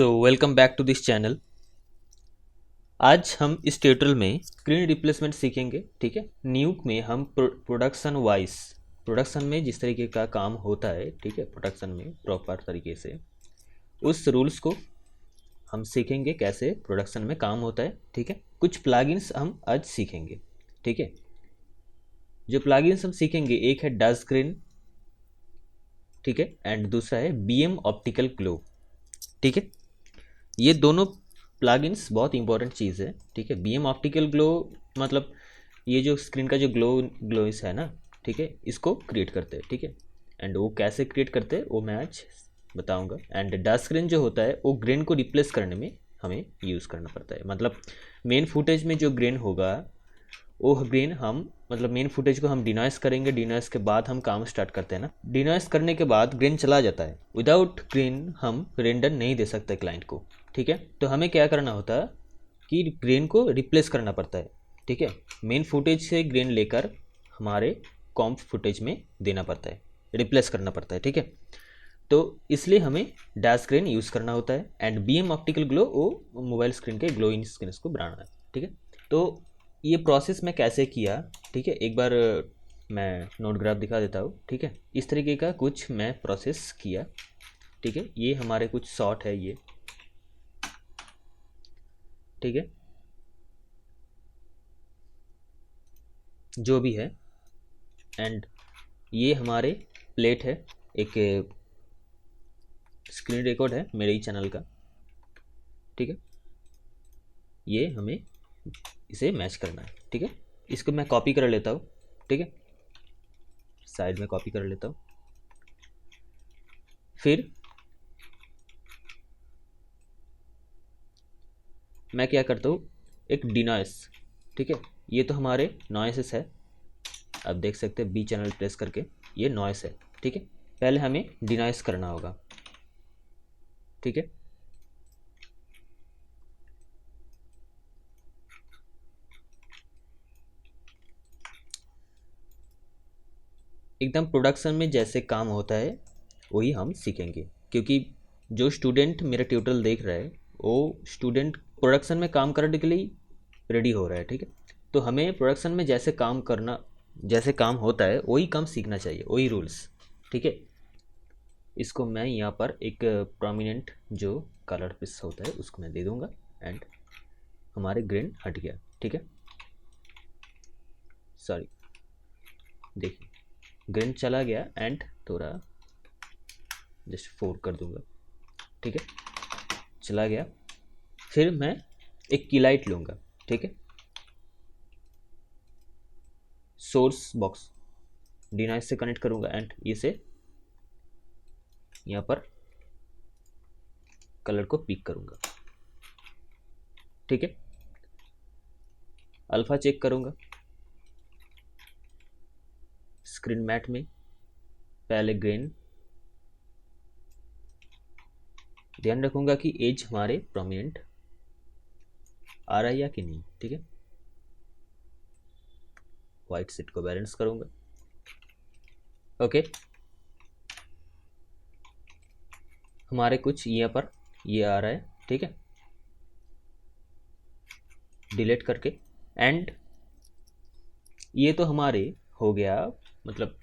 So welcome back to this channel. आज हम इस ट्यूटोरियल में स्क्रीन रिप्लेसमेंट सीखेंगे। ठीक है, न्यूक में हम प्रोडक्शन में जिस तरीके का काम होता है, ठीक है, प्रोडक्शन में प्रॉपर तरीके से उस रूल्स को हम सीखेंगे, कैसे प्रोडक्शन में काम होता है। ठीक है, कुछ प्लगइन्स हम आज सीखेंगे। ठीक है, जो प्लगइन्स हम सीखेंगे, एक है डस्ट स्क्रीन, ठीक है, एंड दूसरा है बीएम ऑप्टिकल ग्लो। ठीक है, ये दोनों प्लगइन्स बहुत इंपॉर्टेंट चीज़ है। ठीक है, बीएम ऑप्टिकल ग्लो मतलब ये जो स्क्रीन का जो ग्लोइस है ना, ठीक है, इसको क्रिएट करते हैं। ठीक है, एंड वो कैसे क्रिएट करते हैं वो मैं आज बताऊंगा। एंड डस्ट स्क्रीन जो होता है वो ग्रेन को रिप्लेस करने में हमें यूज़ करना पड़ता है। मतलब मेन फुटेज में जो ग्रेन होगा वो ग्रेन हम मतलब मेन फुटेज को हम डिनॉइस करेंगे। डिनॉइस के बाद हम काम स्टार्ट करते हैं ना। डिनॉइस करने के बाद ग्रेन चला जाता है। विदाउट ग्रेन हम रेंडर नहीं दे सकते क्लाइंट को। ठीक है, तो हमें क्या करना होता है कि ग्रेन को रिप्लेस करना पड़ता है। ठीक है, मेन फुटेज से ग्रेन लेकर हमारे कॉम्प फुटेज में देना पड़ता है, रिप्लेस करना पड़ता है। ठीक है, तो इसलिए हमें डैश ग्रेन यूज़ करना होता है। एंड बीएम ऑप्टिकल ग्लो वो मोबाइल स्क्रीन के ग्लोइंग स्क्रीन को बनाना है। ठीक है, तो ये प्रोसेस मैं कैसे किया, ठीक है, एक बार मैं नोट ग्राफ दिखा देता हूँ। ठीक है, इस तरीके का कुछ मैं प्रोसेस किया। ठीक है, ये हमारे कुछ शॉट है ये। ठीक है, जो भी है, एंड ये हमारे प्लेट है, एक स्क्रीन रिकॉर्ड है मेरे ही चैनल का। ठीक है, ये हमें इसे मैच करना है। ठीक है, इसको मैं कॉपी कर लेता हूँ। ठीक है, साइड में कॉपी कर लेता हूँ। फिर मैं क्या करता हूँ, एक डिनॉइस। ठीक है, ये तो हमारे नॉइसेस है, आप देख सकते हैं बी चैनल प्रेस करके ये नॉइस है। ठीक है, पहले हमें डिनॉइस करना होगा। ठीक है, एकदम प्रोडक्शन में जैसे काम होता है वही हम सीखेंगे, क्योंकि जो स्टूडेंट मेरा ट्यूटोरियल देख रहा है वो स्टूडेंट प्रोडक्शन में काम करने के लिए रेडी हो रहा है। ठीक है, तो हमें प्रोडक्शन में जैसे काम करना, जैसे काम होता है वही काम सीखना चाहिए, वही रूल्स। ठीक है, इसको मैं यहाँ पर एक प्रोमिनेंट जो कलर पीस होता है उसको मैं दे दूँगा। एंड हमारे ग्रेन हट गया। ठीक है, सॉरी, देखिए ग्रेन चला गया एंड थोड़ा जस्ट 4 कर दूंगा। ठीक है, चला गया। फिर मैं एक की लाइट लूँगा। ठीक है, सोर्स बॉक्स डिनॉइस से कनेक्ट करूँगा एंड इसे यहाँ पर कलर को पिक करूँगा। ठीक है, अल्फा चेक करूँगा। स्क्रीन मैट में पहले ग्रेन ध्यान रखूँगा कि एज हमारे प्रोमिनेंट आ रहा है या कि नहीं। ठीक है, वाइट सेट को बैलेंस करूँगा। ओके, हमारे कुछ यहाँ पर ये आ रहा है। ठीक है, डिलीट करके एंड ये तो हमारे हो गया, मतलब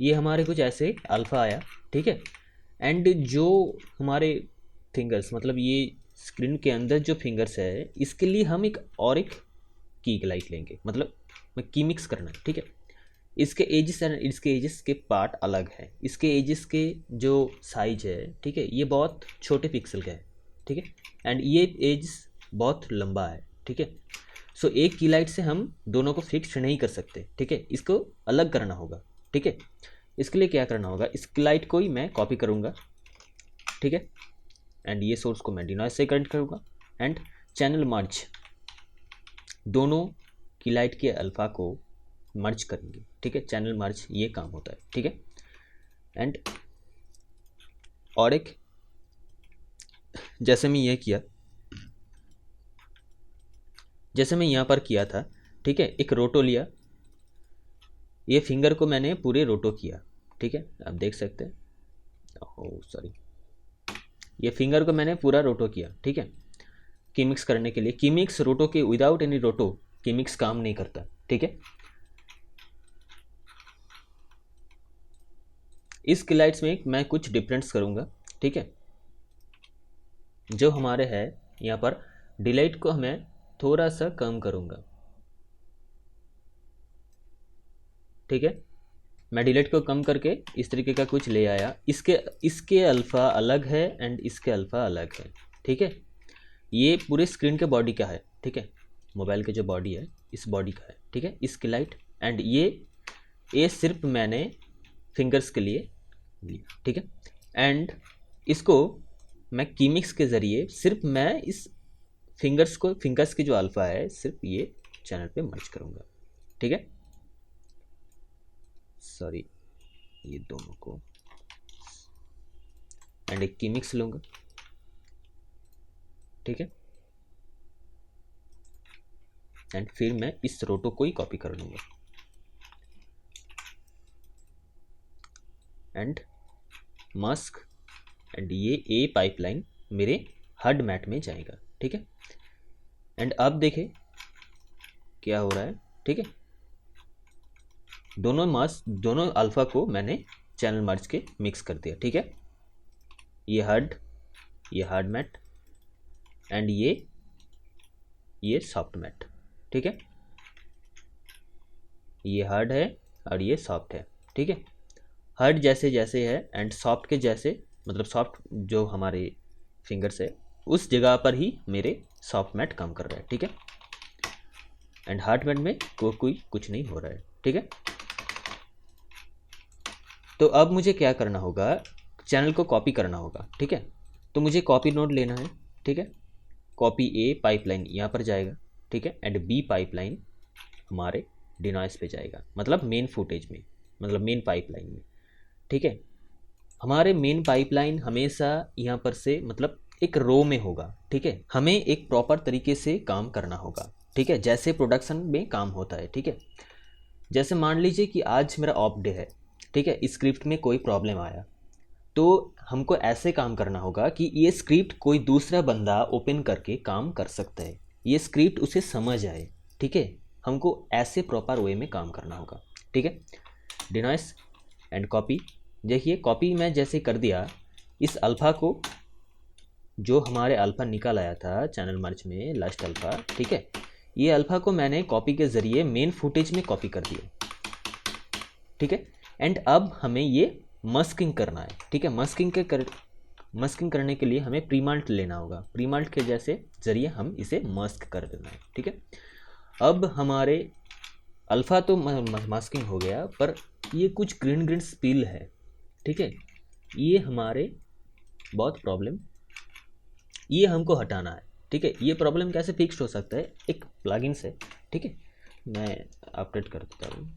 ये हमारे कुछ ऐसे अल्फा आया। ठीक है, एंड जो हमारे फिंगर्स मतलब ये स्क्रीन के अंदर जो फिंगर्स है इसके लिए हम एक और एक की लाइट लेंगे, मतलब मैं की मिक्स करना है। ठीक है, इसके एजेस एंड इसके एजेस के पार्ट अलग है। इसके एजेस के जो साइज है, ठीक है, ये बहुत छोटे पिक्सल का है। ठीक है, एंड ये एज बहुत लंबा है। ठीक है, सो एक की लाइट से हम दोनों को फिक्स नहीं कर सकते। ठीक है, इसको अलग करना होगा। ठीक है, इसके लिए क्या करना होगा, इस लाइट को ही मैं कॉपी करूँगा। ठीक है, एंड ये सोर्स को मैं डिनॉइस से कनेक्ट करूँगा एंड चैनल मर्ज, दोनों की लाइट के अल्फा को मर्ज करेंगे। ठीक है, चैनल मर्ज ये काम होता है। ठीक है, एंड और एक जैसे मैं ये किया, जैसे मैं यहाँ पर किया था। ठीक है, एक रोटो लिया, ये फिंगर को मैंने पूरे रोटो किया। ठीक है, आप देख सकते हैं। ओह सॉरी, ये फिंगर को मैंने पूरा रोटो किया, ठीक है, कीमिक्स करने के लिए। कीमिक्स रोटो के विदाउट एनी रोटो कीमिक्स काम नहीं करता, ठीक है। इस स्लाइड्स में मैं कुछ डिफरेंस करूंगा, ठीक है। जो हमारे है यहाँ पर डिलीट को मैं थोड़ा सा कम करूंगा, ठीक है। मैं डिलीट को कम करके इस तरीके का कुछ ले आया। इसके अल्फ़ा अलग है एंड इसके अल्फ़ा अलग है, ठीक है। ये पूरे स्क्रीन के बॉडी का है, ठीक है, मोबाइल के जो बॉडी है इस बॉडी का है, ठीक है, इसकी लाइट। एंड ये सिर्फ मैंने फिंगर्स के लिए लिया, ठीक है। एंड इसको मैं कीमिक्स के ज़रिए सिर्फ मैं इस फिंगर्स की जो अल्फ़ा है सिर्फ ये चैनल पे मर्ज करूँगा, ठीक है। सॉरी, ये दोनों को एंड एक कीमिक्स लूँगा, ठीक है। एंड फिर मैं इस रोटो को ही कॉपी कर लूँगा एंड मास्क। एंड ये ए पाइपलाइन मेरे हड मैट में जाएगा, ठीक है। एंड अब देखें क्या हो रहा है, ठीक है। दोनों अल्फ़ा को मैंने चैनल मर्ज के मिक्स कर दिया, ठीक है। ये हार्ड मैट एंड ये सॉफ्ट मैट, ठीक है। ये हार्ड है और ये सॉफ्ट है, ठीक है। हार्ड जैसे जैसे है एंड सॉफ्ट के जैसे, मतलब सॉफ्ट जो हमारे फिंगर्स है उस जगह पर ही मेरे सॉफ्ट मैट काम कर रहा है, ठीक है। एंड हार्ड मैट में कोई कुछ नहीं हो रहा है, ठीक है। तो अब मुझे क्या करना होगा, चैनल को कॉपी करना होगा, ठीक है। तो मुझे कॉपी नोड लेना है, ठीक है। कॉपी ए पाइपलाइन यहाँ पर जाएगा, ठीक है। एंड बी पाइपलाइन हमारे डिनॉइस पे जाएगा, मतलब मेन फुटेज में, मतलब मेन पाइपलाइन में, ठीक है। हमारे मेन पाइपलाइन हमेशा यहाँ पर से मतलब एक रो में होगा, ठीक है। हमें एक प्रॉपर तरीके से काम करना होगा, ठीक है, जैसे प्रोडक्शन में काम होता है, ठीक है। जैसे मान लीजिए कि आज मेरा ऑफ डे है, ठीक है, स्क्रिप्ट में कोई प्रॉब्लम आया, तो हमको ऐसे काम करना होगा कि ये स्क्रिप्ट कोई दूसरा बंदा ओपन करके काम कर सकता है, ये स्क्रिप्ट उसे समझ आए, ठीक है। हमको ऐसे प्रॉपर वे में काम करना होगा, ठीक है। डिनॉइस एंड कॉपी, देखिए कॉपी मैं जैसे कर दिया, इस अल्फ़ा को जो हमारे अल्फ़ा निकल आया था चैनल मर्ज में लास्ट अल्फ़ा, ठीक है, ये अल्फ़ा को मैंने कॉपी के ज़रिए मेन फुटेज में कॉपी कर दिया, ठीक है। एंड अब हमें ये मस्किंग करना है, ठीक है। मस्किंग करने के लिए हमें प्रीमाल्ट लेना होगा, प्रीमाल्ट के जैसे ज़रिए हम इसे मस्क कर देना है, ठीक है। अब हमारे अल्फ़ा तो मास्किंग हो गया, पर ये कुछ ग्रीन स्पिल है, ठीक है। ये हमारे बहुत प्रॉब्लम, ये हमको हटाना है, ठीक है। ये प्रॉब्लम कैसे फिक्स हो सकता है, एक प्लगइन से, ठीक है। मैं अपडेट कर देता हूँ।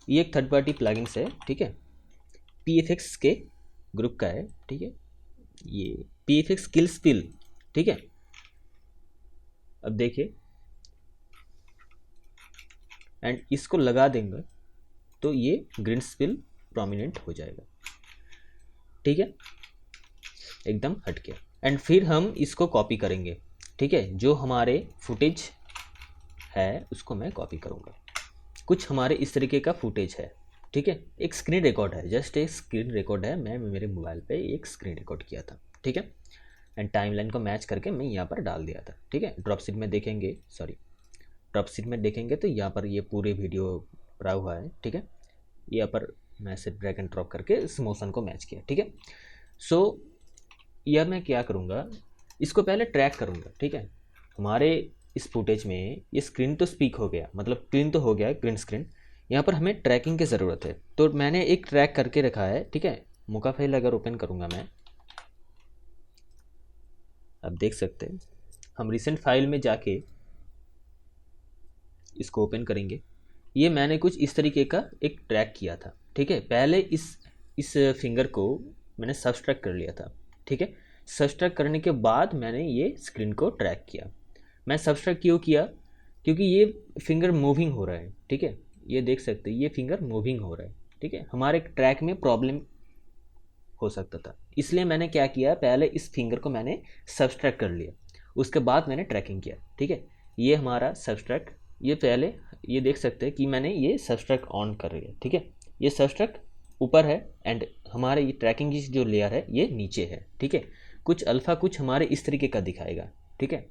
ये एक थर्ड पार्टी प्लगइन है, ठीक है, PFX के ग्रुप का है, ठीक है। ये PFX किल स्पिल, ठीक है। अब देखिए एंड इसको लगा देंगे तो ये ग्रीन स्पिल प्रोमिनेंट हो जाएगा, ठीक है, एकदम हट गया। एंड फिर हम इसको कॉपी करेंगे, ठीक है। जो हमारे फुटेज है उसको मैं कॉपी करूँगा। कुछ हमारे इस तरीके का फुटेज है, ठीक है, एक स्क्रीन रिकॉर्ड है, जस्ट एक स्क्रीन रिकॉर्ड है, मैं मेरे मोबाइल पे एक स्क्रीन रिकॉर्ड किया था, ठीक है। एंड टाइमलाइन को मैच करके मैं यहाँ पर डाल दिया था, ठीक है। ड्रॉपशीट में देखेंगे तो यहाँ पर ये पूरे वीडियो पड़ा हुआ है, ठीक है। यहाँ पर मैं सिर्फ ड्रैग एंड ड्रॉप करके इस मोशन को मैच किया, ठीक है। सो यह मैं क्या करूँगा, इसको पहले ट्रैक करूँगा, ठीक है। हमारे इस फुटेज में ये स्क्रीन तो स्पीक हो गया, मतलब क्लीन तो हो गया ग्रीन स्क्रीन। यहाँ पर हमें ट्रैकिंग की ज़रूरत है, तो मैंने एक ट्रैक करके रखा है, ठीक है। मोका फाइल अगर ओपन करूँगा मैं, अब देख सकते हैं हम रिसेंट फाइल में जाके इसको ओपन करेंगे। ये मैंने कुछ इस तरीके का एक ट्रैक किया था, ठीक है। पहले इस फिंगर को मैंने सब्सट्रैक्ट कर लिया था, ठीक है। सब्सट्रैक्ट करने के बाद मैंने ये स्क्रीन को ट्रैक किया। मैं सब्सट्रैक्ट क्यों किया, क्योंकि ये फिंगर मूविंग हो रहा है, ठीक है। ये देख सकते हैं ये फिंगर मूविंग हो रहा है, ठीक है। हमारे ट्रैक में प्रॉब्लम हो सकता था, इसलिए मैंने क्या किया, पहले इस फिंगर को मैंने सब्सट्रैक्ट कर लिया, उसके बाद मैंने ट्रैकिंग किया। ठीक है, ये हमारा सब्सट्रैक्ट, ये पहले ये देख सकते हैं कि मैंने ये सब्सट्रैक्ट ऑन कर लिया। ठीक है, ये सब्सट्रैक्ट ऊपर है एंड हमारे ये ट्रैकिंग की जो लेयर है ये नीचे है। ठीक है, कुछ अल्फ़ा कुछ हमारे इस तरीके का दिखाएगा। ठीक है,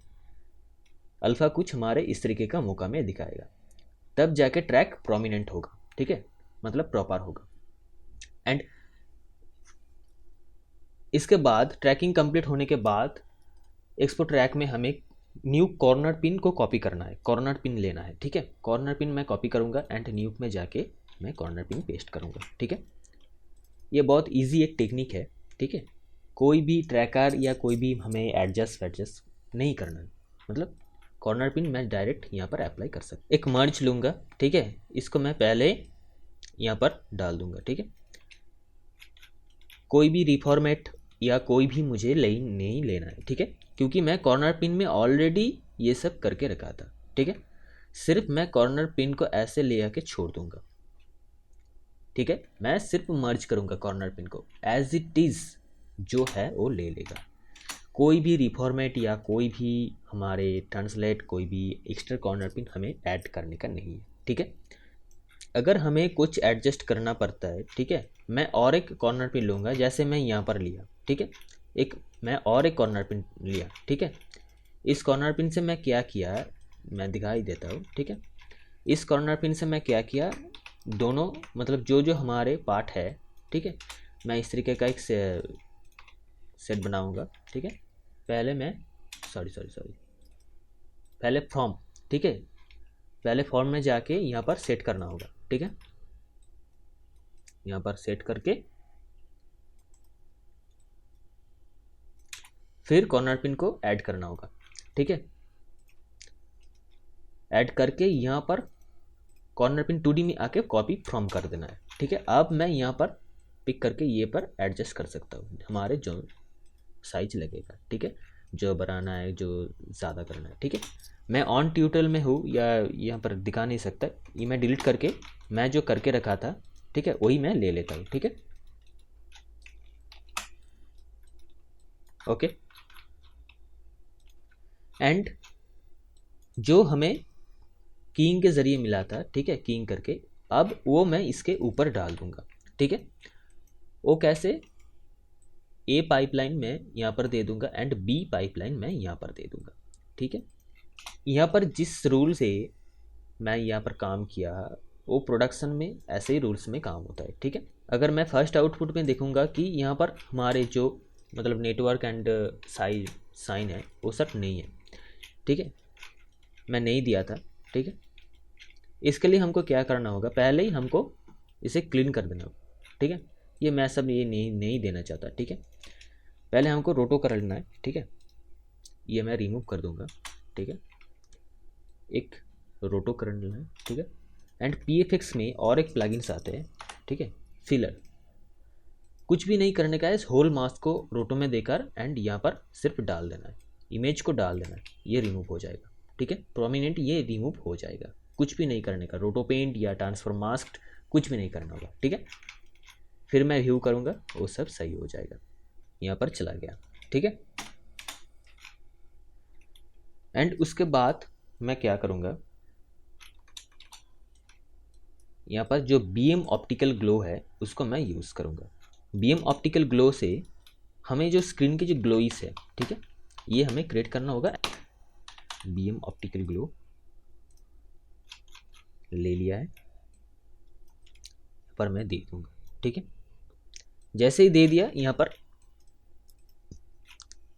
अल्फ़ा कुछ हमारे इस तरीके का मौका में दिखाएगा, तब जाके ट्रैक प्रोमिनेंट होगा। ठीक है, मतलब प्रॉपर होगा। एंड इसके बाद ट्रैकिंग कंप्लीट होने के बाद एक्सपो ट्रैक में हमें न्यू कॉर्नर पिन को कॉपी करना है, कॉर्नर पिन लेना है। ठीक है, कॉर्नर पिन मैं कॉपी करूँगा एंड न्यू में जाके मैं कॉर्नर पिन पेस्ट करूँगा। ठीक है, ये बहुत इजी एक टेक्निक है। ठीक है, कोई भी ट्रैकर या कोई भी हमें एडजस्ट नहीं करना है, मतलब कॉर्नर पिन मैं डायरेक्ट यहाँ पर अप्लाई कर सकता। एक मर्ज लूँगा। ठीक है, इसको मैं पहले यहाँ पर डाल दूँगा। ठीक है, कोई भी रिफॉर्मेट या कोई भी मुझे नहीं लेना है। ठीक है, क्योंकि मैं कॉर्नर पिन में ऑलरेडी ये सब करके रखा था। ठीक है, सिर्फ मैं कॉर्नर पिन को ऐसे ले आके छोड़ दूंगा। ठीक है, मैं सिर्फ मर्ज करूंगा कॉर्नर पिन को, एज इट इज़ जो है वो ले लेगा। कोई भी रिफॉर्मेट या कोई भी हमारे ट्रांसलेट कोई भी एक्स्ट्रा कॉर्नर पिन हमें ऐड करने का नहीं है। ठीक है, अगर हमें कुछ एडजस्ट करना पड़ता है, ठीक है, मैं और एक कॉर्नर पिन लूँगा, जैसे मैं यहाँ पर लिया। ठीक है, मैं और एक कॉर्नर पिन लिया। ठीक है, इस कॉर्नर पिन से मैं क्या किया, मैं दिखाई देता हूँ। ठीक है, इस कॉर्नर पिन से मैं क्या किया, दोनों मतलब जो हमारे पार्ट है। ठीक है, मैं इस तरीके का एक सेट बनाऊँगा। ठीक है, पहले मैं सॉरी पहले फॉर्म। ठीक है, पहले फॉर्म में जाके यहाँ पर सेट करना होगा। ठीक है, यहाँ पर सेट करके फिर कॉर्नर पिन को ऐड करना होगा। ठीक है, ऐड करके यहाँ पर कॉर्नर पिन 2D में आके कॉपी फ्रॉम कर देना है। ठीक है, अब मैं यहाँ पर पिक करके ये पर एडजस्ट कर सकता हूँ, हमारे जो साइज लगेगा। ठीक है, जो बनाना है, जो ज़्यादा करना है। ठीक है, मैं ऑन ट्यूटोरियल में हूँ या यहाँ पर दिखा नहीं सकता, ये मैं डिलीट करके मैं जो करके रखा था, ठीक है, वही मैं ले लेता हूँ। ठीक है, ओके। एंड जो हमें कीइंग के ज़रिए मिला था, ठीक है, कीइंग करके, अब वो मैं इसके ऊपर डाल दूंगा। ठीक है, वो कैसे, ए पाइपलाइन में यहाँ पर दे दूंगा एंड बी पाइपलाइन में यहाँ पर दे दूंगा। ठीक है, यहाँ पर जिस रूल से मैं यहाँ पर काम किया वो प्रोडक्शन में ऐसे ही रूल्स में काम होता है। ठीक है, अगर मैं फर्स्ट आउटपुट में देखूंगा कि यहाँ पर हमारे जो मतलब नेटवर्क एंड साइन है वो सब नहीं है। ठीक है, मैं नहीं दिया था। ठीक है, इसके लिए हमको क्या करना होगा, पहले ही हमको इसे क्लीन कर देना होगा। ठीक है, ये मैं सब ये नहीं देना चाहता। ठीक है, पहले हमको रोटो कर लेना है। ठीक है, ये मैं रिमूव कर दूंगा। ठीक है, एक रोटो कर लेना है। ठीक है, एंड PFX में और एक प्लगइन्स आते हैं। ठीक है, फिलर, कुछ भी नहीं करने का है, इस होल मास्क को रोटो में देकर एंड यहाँ पर सिर्फ डाल देना है, इमेज को डाल देना है, ये रिमूव हो जाएगा। ठीक है, प्रोमिनेंट ये रिमूव हो जाएगा, कुछ भी नहीं करने का, रोटो पेंट या ट्रांसफर मास्क कुछ भी नहीं करना होगा। ठीक है, फिर मैं व्यू करूँगा, वो सब सही हो जाएगा, यहाँ पर चला गया। ठीक है, एंड उसके बाद मैं क्या करूँगा, यहाँ पर जो BM ऑप्टिकल ग्लो है उसको मैं यूज़ करूँगा। BM ऑप्टिकल ग्लो से हमें जो स्क्रीन के जो ग्लोइस है, ठीक है, ये हमें क्रिएट करना होगा। BM ऑप्टिकल ग्लो ले लिया है, पर मैं दे दूँगा। ठीक है, जैसे ही दे दिया, यहाँ पर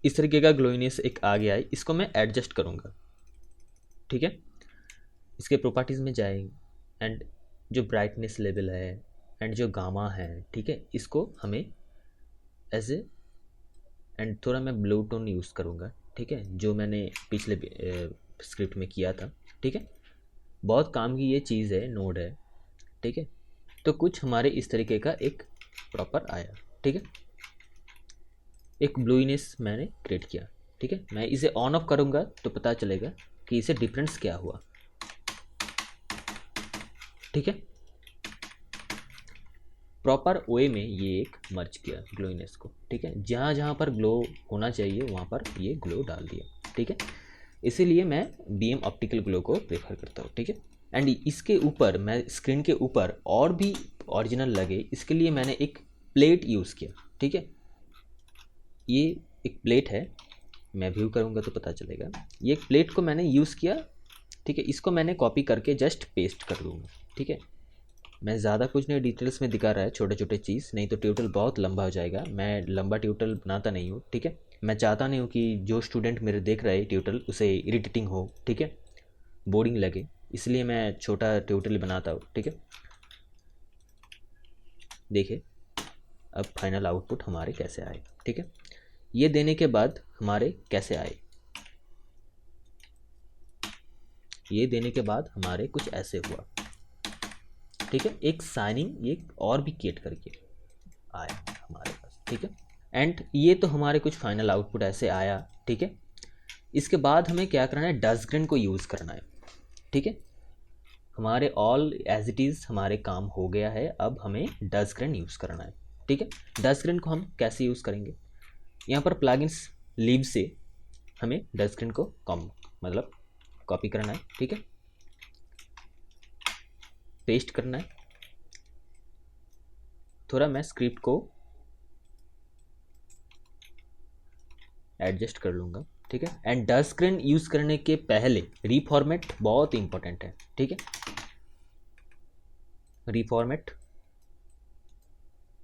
इस तरीके का ग्लोइनेस एक आ गया है, इसको मैं एडजस्ट करूँगा। ठीक है, इसके प्रॉपर्टीज़ में जाएंगे एंड जो ब्राइटनेस लेवल है एंड जो गामा है, ठीक है, इसको हमें एज ए एंड थोड़ा मैं ब्लू टोन यूज़ करूँगा। ठीक है, जो मैंने पिछले स्क्रिप्ट में किया था। ठीक है, बहुत काम की ये चीज़ है, नोड है। ठीक है, तो कुछ हमारे इस तरीके का एक प्रॉपर आया। ठीक है, एक ब्लूइनेस मैंने क्रिएट किया। ठीक है, मैं इसे ऑन ऑफ करूँगा तो पता चलेगा कि इसे डिफरेंस क्या हुआ। ठीक है, प्रॉपर वे में ये एक मर्ज किया ग्लोइनेस को, ठीक है। जहाँ जहाँ पर ग्लो होना चाहिए वहाँ पर ये ग्लो डाल दिया, ठीक है। इसीलिए मैं बीएम ऑप्टिकल ग्लो को प्रेफर करता हूँ, ठीक है। एंड इसके ऊपर मैं स्क्रीन के ऊपर और भी ओरिजिनल लगे इसके लिए मैंने एक प्लेट यूज़ किया, ठीक है। ये एक प्लेट है, मैं व्यू करूँगा तो पता चलेगा। ये एक प्लेट को मैंने यूज़ किया, ठीक है। इसको मैंने कॉपी करके जस्ट पेस्ट कर दूँगा, ठीक है। मैं ज़्यादा कुछ नहीं डिटेल्स में दिखा रहा है, छोटे छोटे चीज़, नहीं तो ट्यूटोरियल बहुत लंबा हो जाएगा। मैं लंबा ट्यूटोरियल बनाता नहीं हूँ, ठीक है। मैं चाहता नहीं हूँ कि जो स्टूडेंट मेरे देख रहे हैं ट्यूटोरियल उसे इरिटेटिंग हो, ठीक है, बोरिंग लगे, इसलिए मैं छोटा ट्यूटोरियल बनाता हूँ, ठीक है। देखिए अब फाइनल आउटपुट हमारे कैसे आए, ठीक है। ये देने के बाद हमारे कैसे आए, ये देने के बाद हमारे कुछ ऐसे हुआ, ठीक है। एक साइनिंग एक और भी क्रिएट करके आया हमारे पास, ठीक है। एंड ये तो हमारे कुछ फाइनल आउटपुट ऐसे आया, ठीक है। इसके बाद हमें क्या करना है, डस्ट ग्रेन को यूज़ करना है, ठीक है। हमारे ऑल एज इट इज़ हमारे काम हो गया है, अब हमें डस्ट ग्रेन यूज़ करना है, ठीक है। डस्ट ग्रेन को हम कैसे यूज़ करेंगे, यहाँ पर प्लगइन्स लीव से हमें डस्ट ग्रेन को मतलब कॉपी करना है, ठीक है, पेस्ट करना है। थोड़ा मैं स्क्रिप्ट को एडजस्ट कर लूँगा, ठीक है। एंड डस्ट स्क्रीन यूज़ करने के पहले रीफॉर्मेट बहुत इंपॉर्टेंट है, ठीक है। रीफॉर्मेट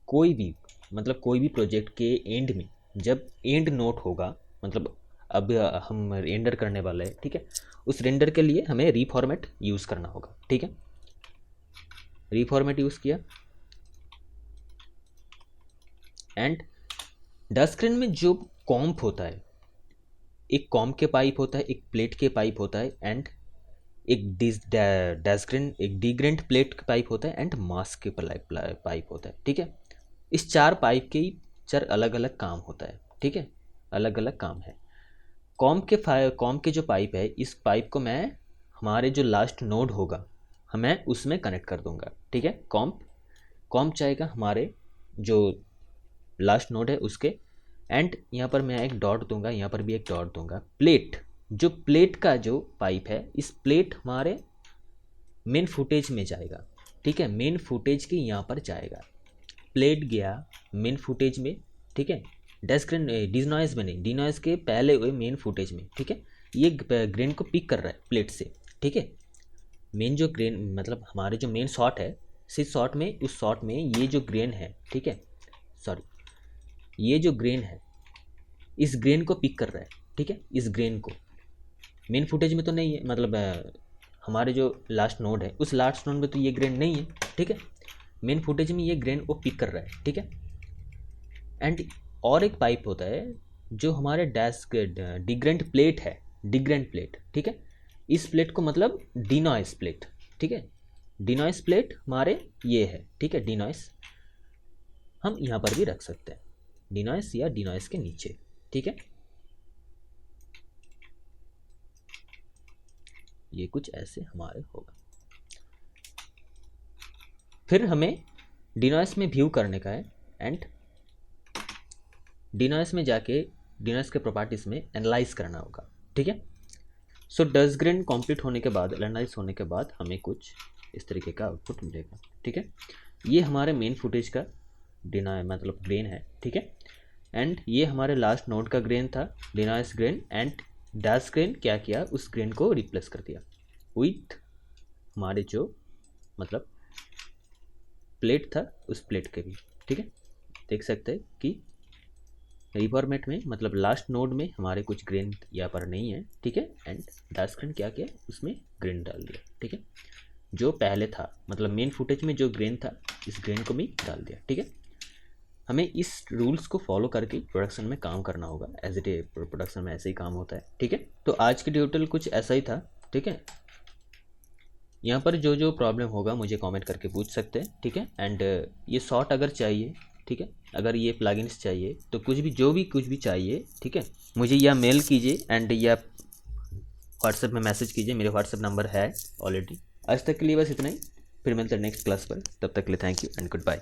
कोई भी प्रोजेक्ट के एंड में जब एंड नोट होगा, मतलब अब हम रेंडर करने वाले हैं, ठीक है, उस रेंडर के लिए हमें रीफॉर्मेट यूज़ करना होगा, ठीक है। रीफॉर्मेट यूज़ किया एंड डस्ट स्क्रीन में जो कॉम्प होता है, एक कॉम्प के पाइप होता है, एक प्लेट के पाइप होता है, एंड एक डस्क्रीन एक डिग्रेंट प्लेट के पाइप होता है, एंड मास्क के पाइप होता है, ठीक है। इस चार पाइप के 4 अलग अलग काम होता है, ठीक है, अलग अलग काम है। कॉम्प के जो पाइप है, इस पाइप को मैं हमारे जो लास्ट नोड होगा मैं उसमें कनेक्ट कर दूंगा, ठीक है। कॉम्प चाहेगा हमारे जो लास्ट नोड है उसके, एंड यहाँ पर मैं एक डॉट दूंगा, यहाँ पर भी एक डॉट दूंगा। प्लेट का जो पाइप है, इस प्लेट हमारे मेन फुटेज में जाएगा, ठीक है, मेन फुटेज के यहाँ पर जाएगा। प्लेट गया मेन फुटेज में, ठीक है, डिनॉइस में नहीं, डिनॉइस के पहले हुए मेन फुटेज में, ठीक है। ये ग्रेन को पिक कर रहा है प्लेट से, ठीक है। मेन जो ग्रेन मतलब हमारे जो मेन शॉट है, इस शॉट में उस शॉट में ये जो ग्रेन है, ठीक है, सॉरी, ये जो ग्रेन है इस ग्रेन को पिक कर रहा है, ठीक है। इस ग्रेन को मेन फुटेज में तो नहीं है, मतलब हमारे जो लास्ट नोड है उस लास्ट नोड में तो ये ग्रेन नहीं है, ठीक है। मेन फुटेज में ये ग्रेन को पिक कर रहा है, ठीक है। एंड और एक पाइप होता है जो हमारे डिग्रेंट प्लेट है, डिग्रेंट प्लेट, ठीक है। इस प्लेट को मतलब डिनॉइस प्लेट, ठीक है, डिनॉइस प्लेट हमारे ये है, ठीक है। डिनॉइस हम यहाँ पर भी रख सकते हैं, डिनॉइस या डिनॉइस के नीचे, ठीक है। ये कुछ ऐसे हमारे होगा। फिर हमें डिनॉइस में व्यू करने का है, एंड डिनॉइस में जाके डिनॉइस के प्रॉपर्टीज में एनालाइज करना होगा, ठीक है। सो डस्ट ग्रेन कंप्लीट होने के बाद, एनालाइज होने के बाद हमें कुछ इस तरीके का आउटपुट मिलेगा, ठीक है। ये हमारे मेन फुटेज का मतलब ग्रेन है, ठीक है। एंड ये हमारे लास्ट नोड का ग्रेन था, डिनॉइस ग्रेन, एंड डस्ट ग्रेन क्या किया, उस ग्रेन को रिप्लेस कर दिया विथ हमारे जो मतलब प्लेट था उस प्लेट के भी, ठीक है। देख सकते हैं कि रिफॉर्मेट में मतलब लास्ट नोड में हमारे कुछ ग्रेन यहाँ पर नहीं है, ठीक है। एंड डस्ट ग्रेन क्या किया, उसमें ग्रेन डाल दिया, ठीक है। जो पहले था मतलब मेन फुटेज में जो ग्रेन था, इस ग्रेन को भी डाल दिया, ठीक है। हमें इस रूल्स को फॉलो करके प्रोडक्शन में काम करना होगा, एज इट ए प्रोडक्शन में ऐसे ही काम होता है, ठीक है। तो आज के ट्यूटोरियल कुछ ऐसा ही था, ठीक है। यहाँ पर जो जो प्रॉब्लम होगा मुझे कमेंट करके पूछ सकते हैं, ठीक है। एंड ये शॉर्ट अगर चाहिए, ठीक है, अगर ये प्लगइन्स चाहिए तो कुछ भी चाहिए, ठीक है, मुझे या मेल कीजिए एंड या व्हाट्सएप में मैसेज कीजिए, मेरे व्हाट्सएप नंबर है ऑलरेडी। आज तक के लिए बस इतना ही, फिर मिलते हैं नेक्स्ट क्लास पर, तब तक के लिए thank you and good bye.